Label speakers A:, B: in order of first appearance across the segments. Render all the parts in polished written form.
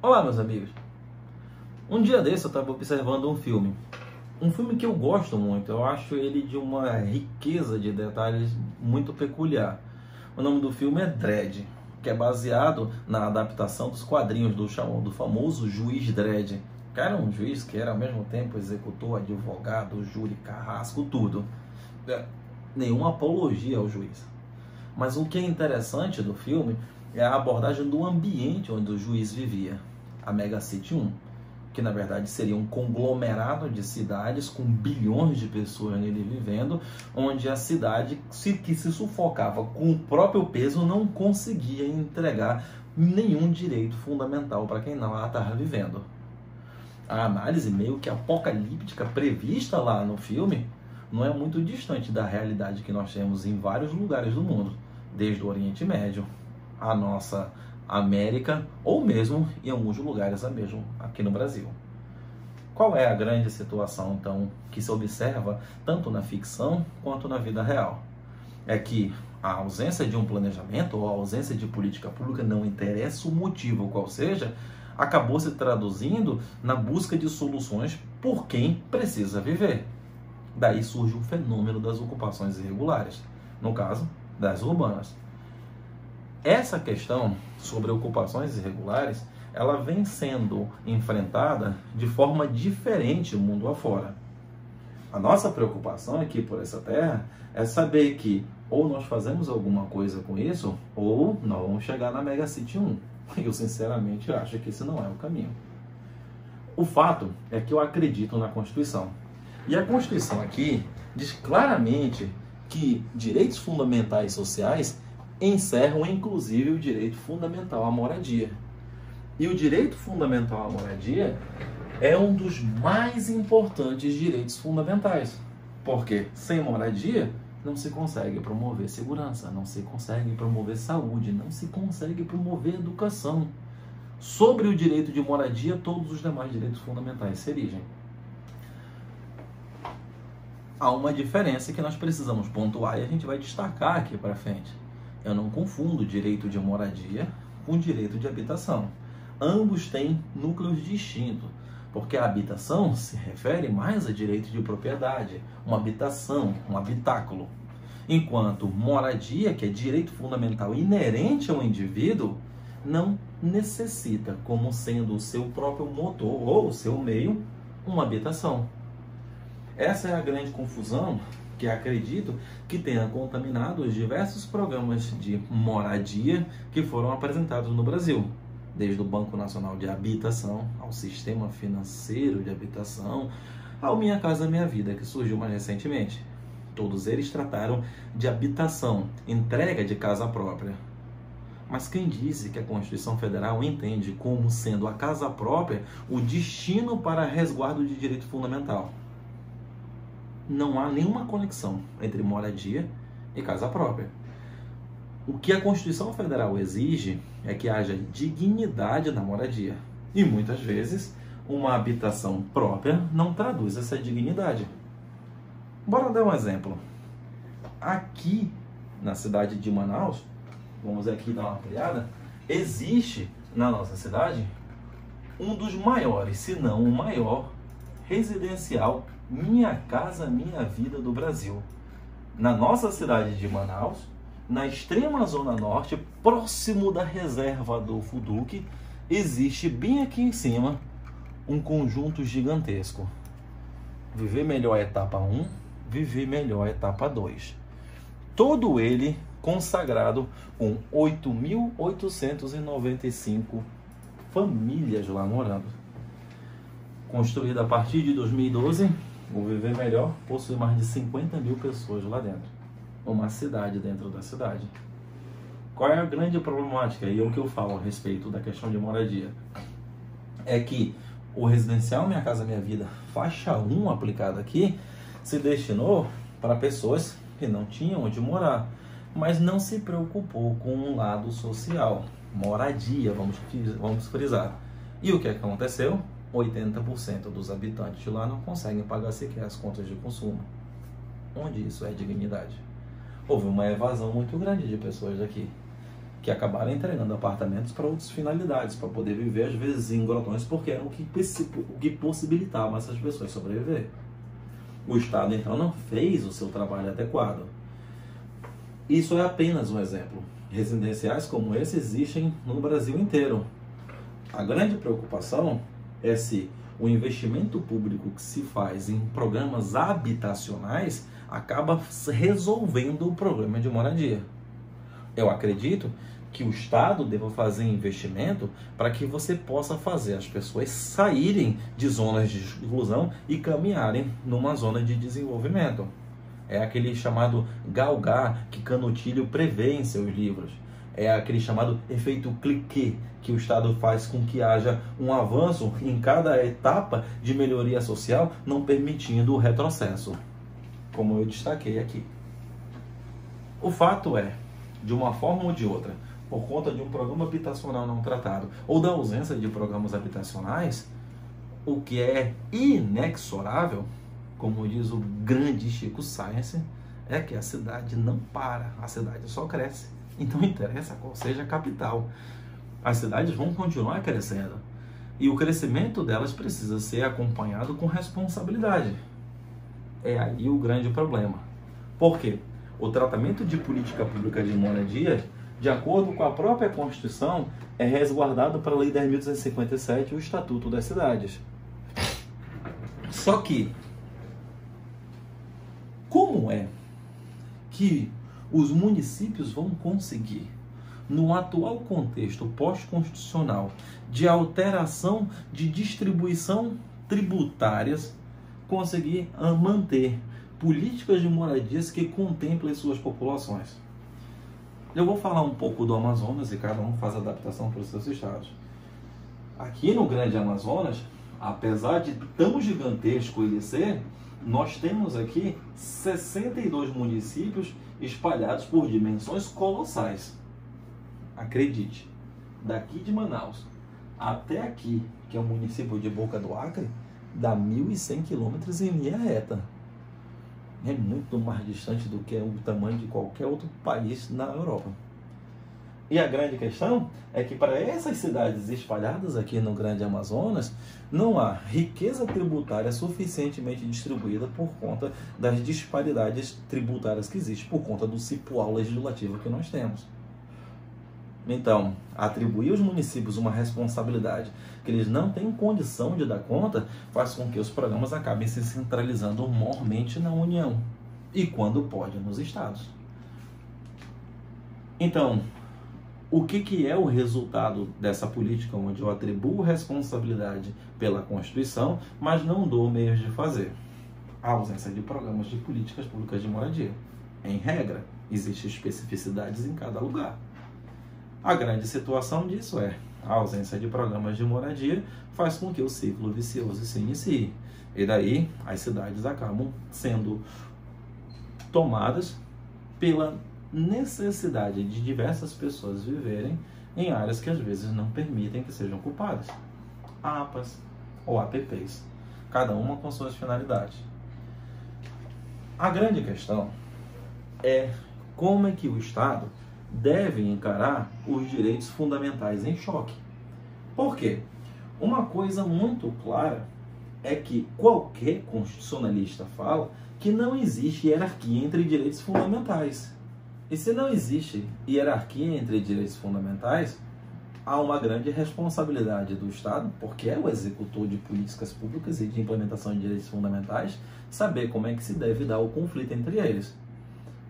A: Olá, meus amigos. Um dia desse eu estava observando um filme que eu gosto muito. Eu acho ele de uma riqueza de detalhes muito peculiar. O nome do filme é Dredd, que é baseado na adaptação dos quadrinhos do famoso Juiz Dredd, que era um juiz que era ao mesmo tempo executor, advogado, júri, carrasco, tudo. Nenhuma apologia ao juiz. Mas o que é interessante do filme é a abordagem do ambiente onde o juiz vivia. A Mega City 1, que na verdade seria um conglomerado de cidades com bilhões de pessoas nele vivendo, onde a cidade que se sufocava com o próprio peso não conseguia entregar nenhum direito fundamental para quem lá estava vivendo. A análise meio que apocalíptica prevista lá no filme não é muito distante da realidade que nós temos em vários lugares do mundo, desde o Oriente Médio, a nossa América, ou mesmo em alguns lugares mesmo aqui no Brasil. Qual é a grande situação, então, que se observa tanto na ficção quanto na vida real? É que a ausência de um planejamento ou a ausência de política pública, não interessa o motivo qual seja, acabou se traduzindo na busca de soluções por quem precisa viver. Daí surge o fenômeno das ocupações irregulares, no caso, das urbanas. Essa questão sobre ocupações irregulares, ela vem sendo enfrentada de forma diferente mundo afora. A nossa preocupação aqui por essa terra é saber que ou nós fazemos alguma coisa com isso, ou nós vamos chegar na Mega City 1. Eu sinceramente acho que esse não é o caminho. O fato é que eu acredito na Constituição. E a Constituição aqui diz claramente que direitos fundamentais sociais encerram inclusive o direito fundamental à moradia. E o direito fundamental à moradia é um dos mais importantes direitos fundamentais. Porque sem moradia não se consegue promover segurança, não se consegue promover saúde, não se consegue promover educação. Sobre o direito de moradia, todos os demais direitos fundamentais se erigem. Há uma diferença que nós precisamos pontuar e a gente vai destacar aqui para frente. Eu não confundo direito de moradia com direito de habitação. Ambos têm núcleos distintos, porque a habitação se refere mais a direito de propriedade, uma habitação, um habitáculo. Enquanto moradia, que é direito fundamental inerente ao indivíduo, não necessita, como sendo o seu próprio motor ou o seu meio, uma habitação. Essa é a grande confusão que acredito que tenha contaminado os diversos programas de moradia que foram apresentados no Brasil, desde o Banco Nacional de Habitação, ao Sistema Financeiro de Habitação, ao Minha Casa Minha Vida, que surgiu mais recentemente. Todos eles trataram de habitação, entrega de casa própria. Mas quem disse que a Constituição Federal entende como sendo a casa própria o destino para resguardo de direito fundamental? Não há nenhuma conexão entre moradia e casa própria. O que a Constituição Federal exige é que haja dignidade na moradia. E muitas vezes, uma habitação própria não traduz essa dignidade. Bora dar um exemplo. Aqui, na cidade de Manaus, vamos aqui dar uma ampliada, existe na nossa cidade um dos maiores, se não o maior, residencial Minha Casa Minha Vida do Brasil. Na nossa cidade de Manaus, na extrema zona norte, próximo da reserva Adolfo Duque, existe bem aqui em cima um conjunto gigantesco. Viver Melhor Etapa 1, Viver Melhor Etapa 2. Todo ele consagrado com 8.895 famílias lá morando. Construído a partir de 2012, o Viver Melhor possui mais de 50 mil pessoas lá dentro. Uma cidade dentro da cidade. Qual é a grande problemática? E é o que eu falo a respeito da questão de moradia. É que o residencial Minha Casa Minha Vida, faixa 1 aplicado aqui, se destinou para pessoas que não tinham onde morar, mas não se preocupou com um lado social. Moradia, vamos frisar. E o que aconteceu? 80% dos habitantes de lá não conseguem pagar sequer as contas de consumo. Onde isso é dignidade? Houve uma evasão muito grande de pessoas daqui. que acabaram entregando apartamentos para outras finalidades, para poder viver às vezes em grotões, porque era o que possibilitava essas pessoas sobreviver. O Estado então não fez o seu trabalho adequado. Isso é apenas um exemplo. Residenciais como esse existem no Brasil inteiro. A grande preocupação é se o investimento público que se faz em programas habitacionais acaba resolvendo o problema de moradia. Eu acredito que o Estado deva fazer investimento para que você possa fazer as pessoas saírem de zonas de exclusão e caminharem numa zona de desenvolvimento. É aquele chamado galgar que Canutilho prevê em seus livros. É aquele chamado efeito clique que o Estado faz com que haja um avanço em cada etapa de melhoria social, não permitindo o retrocesso, como eu destaquei aqui. O fato é, de uma forma ou de outra, por conta de um programa habitacional não tratado ou da ausência de programas habitacionais, o que é inexorável, como diz o grande Chico Science, é que a cidade não para, a cidade só cresce. Então não interessa qual seja a capital, as cidades vão continuar crescendo e o crescimento delas precisa ser acompanhado com responsabilidade. É aí o grande problema. Por quê? O tratamento de política pública de moradia, de acordo com a própria Constituição, é resguardado pela Lei 10.257 e o Estatuto das Cidades. Só que, como é que os municípios vão conseguir, no atual contexto pós-constitucional de alteração de distribuição tributárias, conseguir manter políticas de moradias que contemplem suas populações? Eu vou falar um pouco do Amazonas e cada um faz adaptação para os seus estados. Aqui no Grande Amazonas, apesar de tão gigantesco ele ser, nós temos aqui 62 municípios espalhados por dimensões colossais. Acredite, daqui de Manaus até aqui, que é o município de Boca do Acre, dá 1.100 quilômetros em linha reta. É muito mais distante do que o tamanho de qualquer outro país na Europa. E a grande questão é que para essas cidades espalhadas aqui no Grande Amazonas, não há riqueza tributária suficientemente distribuída por conta das disparidades tributárias que existem, por conta do cipual legislativo que nós temos. Então, atribuir aos municípios uma responsabilidade que eles não têm condição de dar conta faz com que os programas acabem se centralizando mormente na União e, quando pode, nos estados. Então, o que é o resultado dessa política onde eu atribuo responsabilidade pela Constituição, mas não dou meios de fazer? A ausência de programas de políticas públicas de moradia. Em regra, existem especificidades em cada lugar. A grande situação disso é a ausência de programas de moradia faz com que o ciclo vicioso se inicie. E daí as cidades acabam sendo tomadas pela necessidade de diversas pessoas viverem em áreas que às vezes não permitem que sejam ocupadas. APAs ou APPs, cada uma com suas finalidades. A grande questão é como é que o Estado deve encarar os direitos fundamentais em choque. Por quê? Uma coisa muito clara é que qualquer constitucionalista fala que não existe hierarquia entre direitos fundamentais. E se não existe hierarquia entre direitos fundamentais, há uma grande responsabilidade do Estado, porque é o executor de políticas públicas e de implementação de direitos fundamentais, saber como é que se deve dar o conflito entre eles.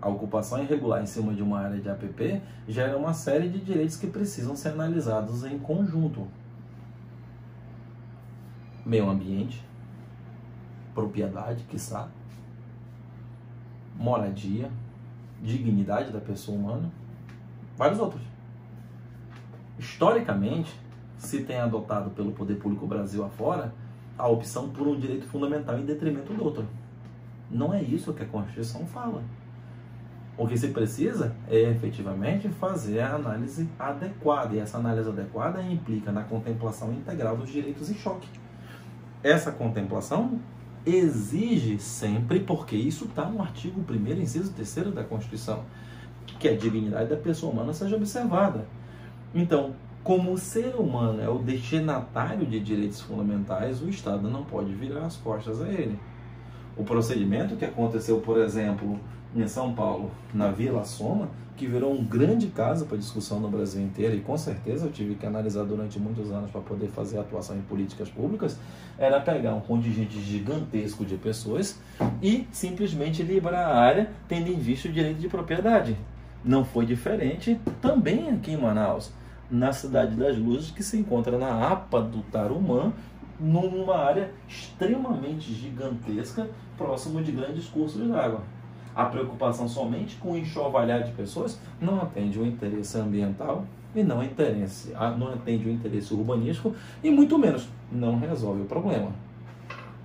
A: A ocupação irregular em cima de uma área de APP gera uma série de direitos que precisam ser analisados em conjunto. Meio ambiente, propriedade, quiçá, moradia, dignidade da pessoa humana, vários outros. Historicamente, se tem adotado pelo poder público Brasil afora a opção por um direito fundamental em detrimento do outro. Não é isso que a Constituição fala. O que se precisa é efetivamente fazer a análise adequada, e essa análise adequada implica na contemplação integral dos direitos em choque. Essa contemplação exige sempre, porque isso está no artigo 1º, inciso 3º da Constituição, que a dignidade da pessoa humana seja observada. Então, como o ser humano é o destinatário de direitos fundamentais, o Estado não pode virar as costas a ele. O procedimento que aconteceu, por exemplo, em São Paulo, na Vila Soma, que virou um grande caso para discussão no Brasil inteiro, e com certeza eu tive que analisar durante muitos anos para poder fazer atuação em políticas públicas, era pegar um contingente gigantesco de pessoas e simplesmente liberar a área, tendo em vista o direito de propriedade. Não foi diferente também aqui em Manaus, na Cidade das Luzes, que se encontra na APA do Tarumã, numa área extremamente gigantesca, próximo de grandes cursos d'água. A preocupação somente com o enxovalhar de pessoas não atende o interesse ambiental e não atende o interesse urbanístico e muito menos não resolve o problema.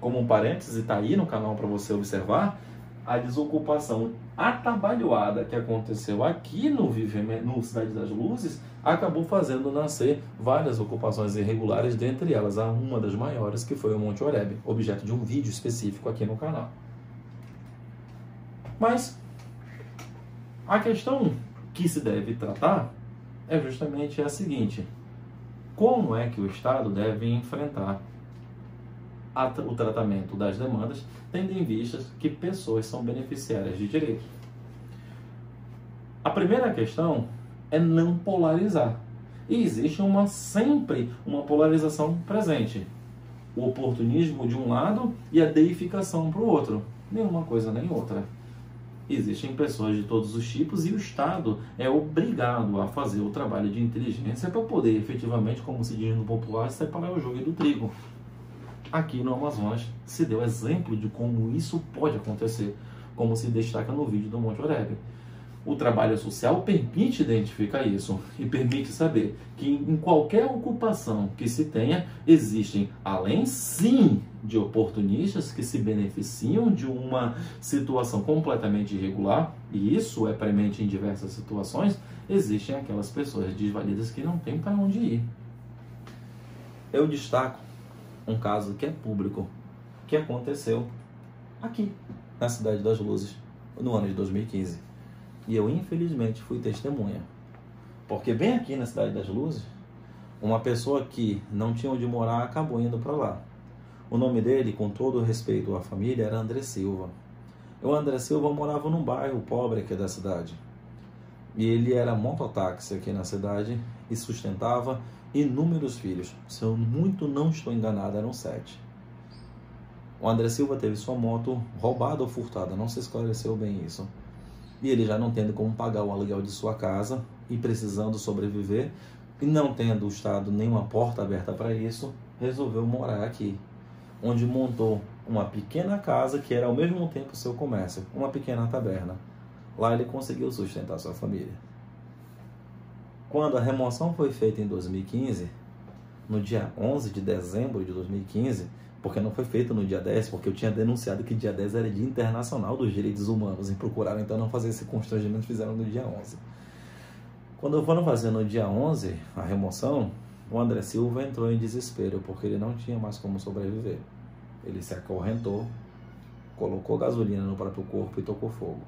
A: Como um parêntese, está aí no canal para você observar, a desocupação atabalhoada que aconteceu aqui no Cidade das Luzes acabou fazendo nascer várias ocupações irregulares, dentre elas uma das maiores, que foi o Monte Oreb, objeto de um vídeo específico aqui no canal. Mas a questão que se deve tratar é justamente a seguinte: como é que o Estado deve enfrentar o tratamento das demandas, tendo em vista que pessoas são beneficiárias de direitos? A primeira questão é não polarizar. E existe sempre uma polarização presente. O oportunismo de um lado e a deificação para o outro. Nenhuma coisa nem outra. Existem pessoas de todos os tipos e o Estado é obrigado a fazer o trabalho de inteligência para poder efetivamente, como se diz no popular, separar o joio do trigo. Aqui no Amazonas se deu exemplo de como isso pode acontecer, como se destaca no vídeo do Monte Oreb. O trabalho social permite identificar isso e permite saber que em qualquer ocupação que se tenha, existem, além sim de oportunistas que se beneficiam de uma situação completamente irregular, e isso é premente em diversas situações, existem aquelas pessoas desvalidas que não têm para onde ir. Eu destaco um caso que é público, que aconteceu aqui, na Cidade das Luzes, no ano de 2015. E eu, infelizmente, fui testemunha. Porque bem aqui na Cidade das Luzes, uma pessoa que não tinha onde morar acabou indo para lá. O nome dele, com todo o respeito à família, era André Silva. O André Silva morava num bairro pobre aqui da cidade. E ele era mototáxi aqui na cidade e sustentava inúmeros filhos. Se eu muito não estou enganado, eram 7. O André Silva teve sua moto roubada ou furtada, não se esclareceu bem isso. E ele já não tendo como pagar o aluguel de sua casa e precisando sobreviver, e não tendo o Estado nenhuma porta aberta para isso, resolveu morar aqui, onde montou uma pequena casa que era ao mesmo tempo seu comércio, uma pequena taberna. Lá ele conseguiu sustentar sua família. Quando a remoção foi feita em 2015, no dia 11 de dezembro de 2015, porque não foi feito no dia 10, porque eu tinha denunciado que dia 10 era Dia Internacional dos Direitos Humanos, e procuraram então não fazer esse constrangimento, fizeram no dia 11. Quando foram fazer no dia 11 a remoção, o André Silva entrou em desespero, porque ele não tinha mais como sobreviver. Ele se acorrentou, colocou gasolina no próprio corpo e tocou fogo.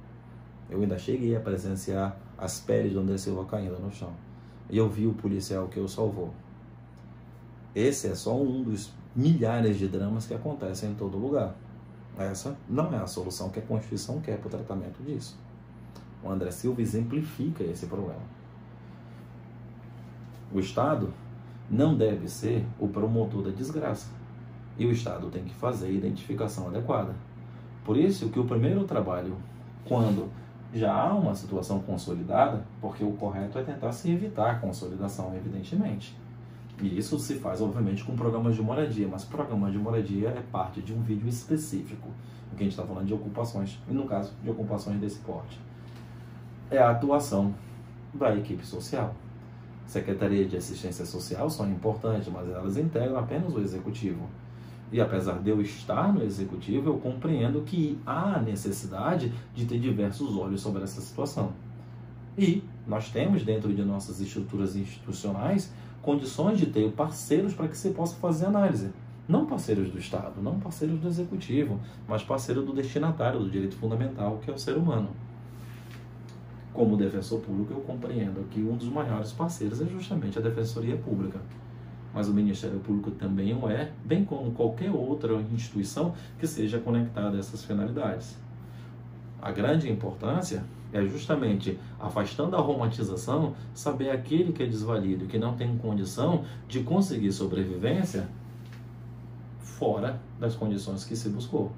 A: Eu ainda cheguei a presenciar as peles do André Silva caindo no chão. E eu vi o policial que o salvou. Esse é só um dos milhares de dramas que acontecem em todo lugar. Essa não é a solução que a Constituição quer para o tratamento disso. O André Silva exemplifica esse problema. O Estado não deve ser o promotor da desgraça. E o Estado tem que fazer a identificação adequada. Por isso que o primeiro trabalho, quando já há uma situação consolidada, porque o correto é tentar se evitar a consolidação, evidentemente. E isso se faz, obviamente, com programas de moradia, mas programas de moradia é parte de um vídeo específico, em que a gente está falando de ocupações, e no caso, de ocupações desse porte. É a atuação da equipe social. Secretaria de Assistência Social são importantes, mas elas integram apenas o Executivo. E apesar de eu estar no Executivo, eu compreendo que há necessidade de ter diversos olhos sobre essa situação. E nós temos, dentro de nossas estruturas institucionais, condições de ter parceiros para que se possa fazer análise. Não parceiros do Estado, não parceiros do Executivo, mas parceiro do destinatário do direito fundamental, que é o ser humano. Como defensor público, eu compreendo que um dos maiores parceiros é justamente a Defensoria Pública. Mas o Ministério Público também o é, bem como qualquer outra instituição que seja conectada a essas finalidades. A grande importância é justamente, afastando a romantização, saber aquele que é desvalido, que não tem condição de conseguir sobrevivência fora das condições que se buscou.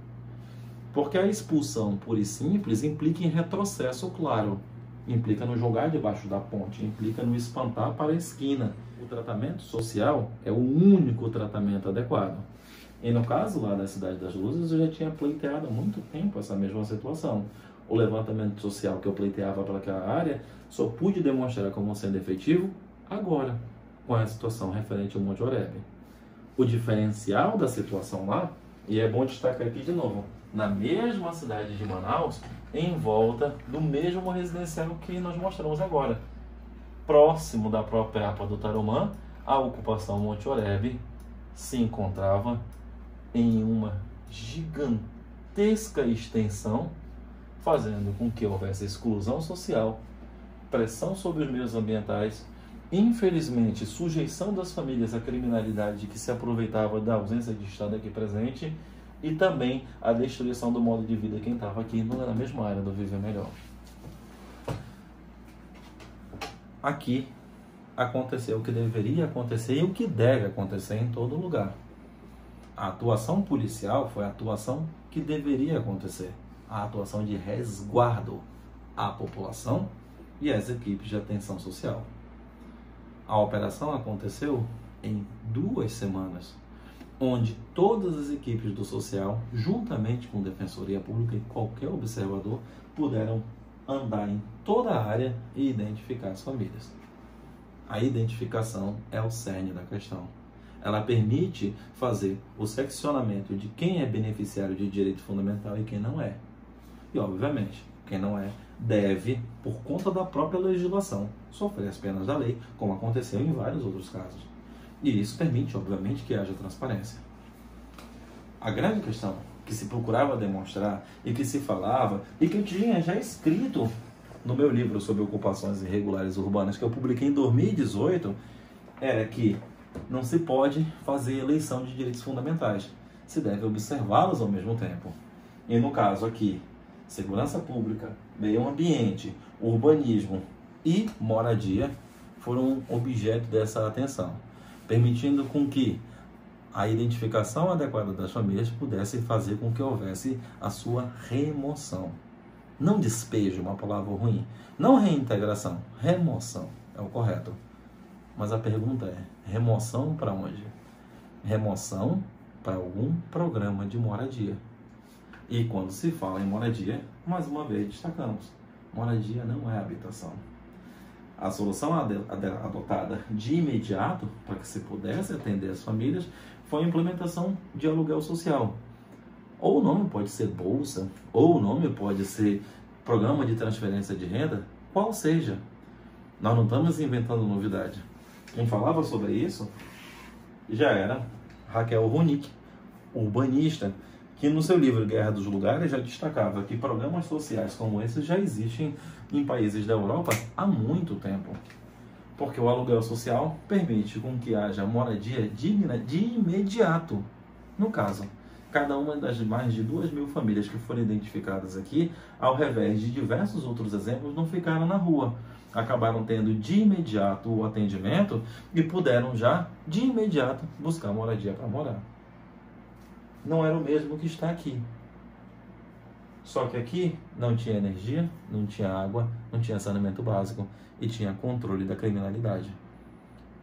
A: Porque a expulsão pura e simples implica em retrocesso claro, implica no jogar debaixo da ponte, implica no espantar para a esquina. O tratamento social é o único tratamento adequado. E no caso lá da Cidade das Luzes, eu já tinha pleiteado há muito tempo essa mesma situação. O levantamento social que eu pleiteava para aquela área, só pude demonstrar como sendo efetivo agora, com a situação referente ao Monte Oreb. O diferencial da situação lá, e é bom destacar aqui de novo, na mesma cidade de Manaus, em volta do mesmo residencial que nós mostramos agora, próximo da própria APA do Tarumã, a ocupação Monte Oreb se encontrava em uma gigantesca extensão, fazendo com que houvesse exclusão social, pressão sobre os meios ambientais, infelizmente sujeição das famílias à criminalidade que se aproveitava da ausência de Estado aqui presente e também a destruição do modo de vida de quem estava aqui na mesma área do Viver Melhor. Aqui aconteceu o que deveria acontecer e o que deve acontecer em todo lugar. A atuação policial foi a atuação que deveria acontecer, a atuação de resguardo à população e às equipes de atenção social. A operação aconteceu em 2 semanas, onde todas as equipes do social, juntamente com a Defensoria Pública e qualquer observador, puderam andar em toda a área e identificar as famílias. A identificação é o cerne da questão. Ela permite fazer o seccionamento de quem é beneficiário de direito fundamental e quem não é. E, obviamente, quem não é deve, por conta da própria legislação, sofrer as penas da lei, como aconteceu em vários outros casos. E isso permite, obviamente, que haja transparência. A grande questão que se procurava demonstrar e que se falava, e que eu tinha já escrito no meu livro sobre ocupações irregulares urbanas, que eu publiquei em 2018, era que não se pode fazer eleição de direitos fundamentais, se deve observá-los ao mesmo tempo. E no caso aqui, segurança pública, meio ambiente, urbanismo e moradia foram objeto dessa atenção, permitindo com que a identificação adequada das famílias pudesse fazer com que houvesse a sua remoção. Não despejo, uma palavra ruim. Não reintegração, remoção é o correto. Mas a pergunta é, remoção para onde? Remoção para algum programa de moradia. E quando se fala em moradia, mais uma vez destacamos, moradia não é habitação. A solução adotada de imediato, para que se pudesse atender as famílias, foi a implementação de aluguel social. Ou o nome pode ser bolsa, ou o nome pode ser programa de transferência de renda, qual seja. Nós não estamos inventando novidade. Quem falava sobre isso já era Raquel Ronick, urbanista, que no seu livro Guerra dos Lugares já destacava que programas sociais como esses já existem em países da Europa há muito tempo. Porque o aluguel social permite com que haja moradia digna de imediato. No caso, cada uma das mais de 2.000 famílias que foram identificadas aqui, ao revés de diversos outros exemplos, não ficaram na rua. Acabaram tendo de imediato o atendimento e puderam já, de imediato, buscar moradia para morar. Não era o mesmo que está aqui. Só que aqui não tinha energia, não tinha água, não tinha saneamento básico e tinha controle da criminalidade.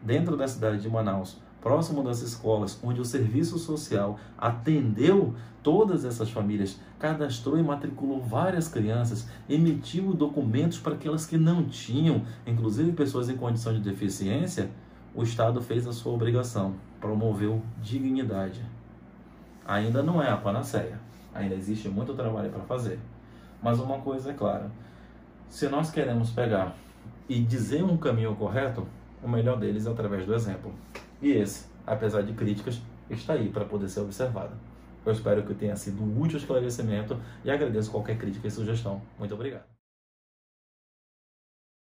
A: Dentro da cidade de Manaus, próximo das escolas, onde o serviço social atendeu todas essas famílias, cadastrou e matriculou várias crianças, emitiu documentos para aquelas que não tinham, inclusive pessoas em condição de deficiência, o Estado fez a sua obrigação, promoveu dignidade. Ainda não é a panaceia, ainda existe muito trabalho para fazer. Mas uma coisa é clara, se nós queremos pegar e dizer um caminho correto, o melhor deles é através do exemplo. E esse, apesar de críticas, está aí para poder ser observado. Eu espero que tenha sido um útil esclarecimento e agradeço qualquer crítica e sugestão. Muito obrigado.